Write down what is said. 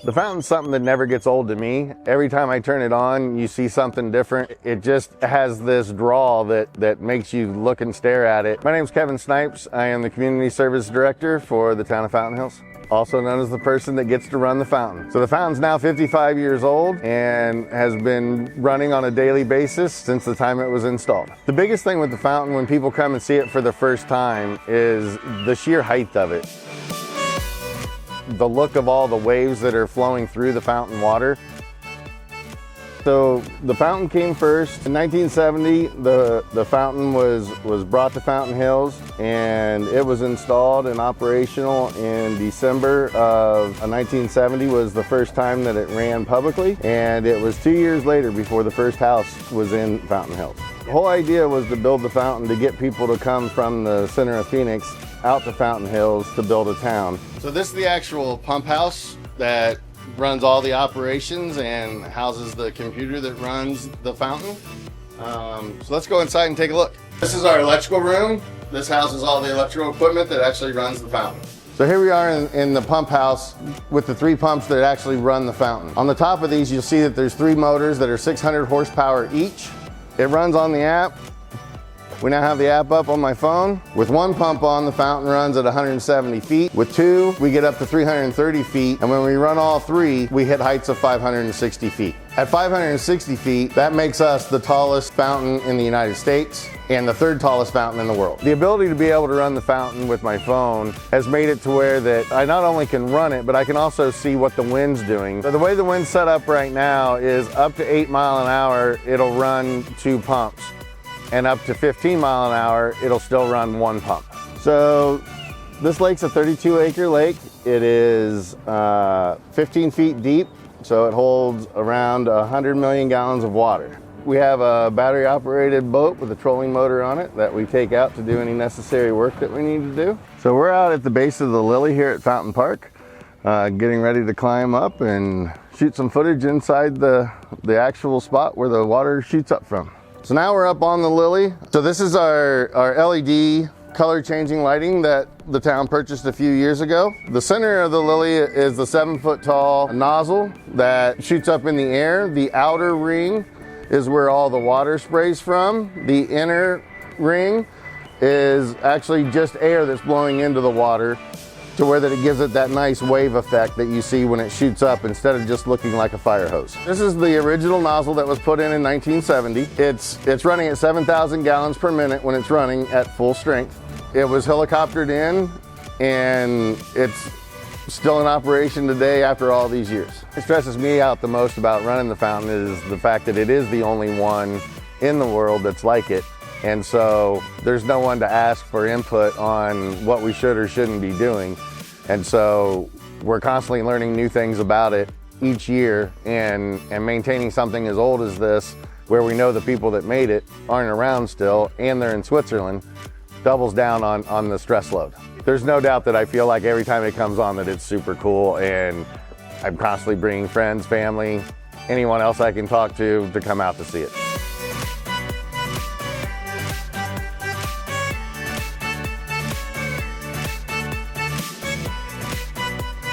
The fountain's something that never gets old to me. Every time I turn it on, you see something different. It just has this draw that makes you look and stare at it. My name's Kevin Snipes. I am the Community Service Director for the town of Fountain Hills, also known as the person that gets to run the fountain. So the fountain's now 55 years old and has been running on a daily basis since the time it was installed. The biggest thing with the fountain when people come and see it for the first time is the sheer height of it. The look of all the waves that are flowing through the fountain water. So the fountain came first. In 1970, the fountain was brought to Fountain Hills, and it was installed and operational in December of 1970 was the first time that it ran publicly, and it was 2 years later before the first house was in Fountain Hills. The whole idea was to build the fountain to get people to come from the center of Phoenix out to Fountain Hills to build a town. So this is the actual pump house that runs all the operations and houses the computer that runs the fountain. So let's go inside and take a look. This is our electrical room. This houses all the electrical equipment that actually runs the fountain. So here we are in the pump house with the 3 pumps that actually run the fountain. On the top of these, you'll see that there's 3 motors that are 600 horsepower each. It runs on the app. We now have the app up on my phone. With 1 pump on, the fountain runs at 170 feet. With 2, we get up to 330 feet. And when we run all 3, we hit heights of 560 feet. At 560 feet, that makes us the tallest fountain in the United States and the 3rd tallest fountain in the world. The ability to be able to run the fountain with my phone has made it to where that I not only can run it, but I can also see what the wind's doing. So the way the wind's set up right now is up to 8 miles an hour, it'll run 2 pumps. And up to 15 miles an hour, it'll still run 1 pump. So this lake's a 32-acre lake. It is 15 feet deep, so it holds around 100 million gallons of water. We have a battery-operated boat with a trolling motor on it that we take out to do any necessary work that we need to do. So we're out at the base of the Lily here at Fountain Park, getting ready to climb up and shoot some footage inside the actual spot where the water shoots up from. So now we're up on the Lily. So this is our LED color changing lighting that the town purchased a few years ago. The center of the Lily is the 7-foot tall nozzle that shoots up in the air. The outer ring is where all the water sprays from. The inner ring is actually just air that's blowing into the water to where that it gives it that nice wave effect that you see when it shoots up instead of just looking like a fire hose. This is the original nozzle that was put in 1970. It's running at 7,000 gallons per minute when it's running at full strength. It was helicoptered in, and it's still in operation today after all these years. It stresses me out the most about running the fountain is the fact that it is the only one in the world that's like it. And so there's no one to ask for input on what we should or shouldn't be doing. And so we're constantly learning new things about it each year, and maintaining something as old as this, where we know the people that made it aren't around still and they're in Switzerland, doubles down on the stress load. There's no doubt that I feel like every time it comes on that it's super cool, and I'm constantly bringing friends, family, anyone else I can talk to come out to see it.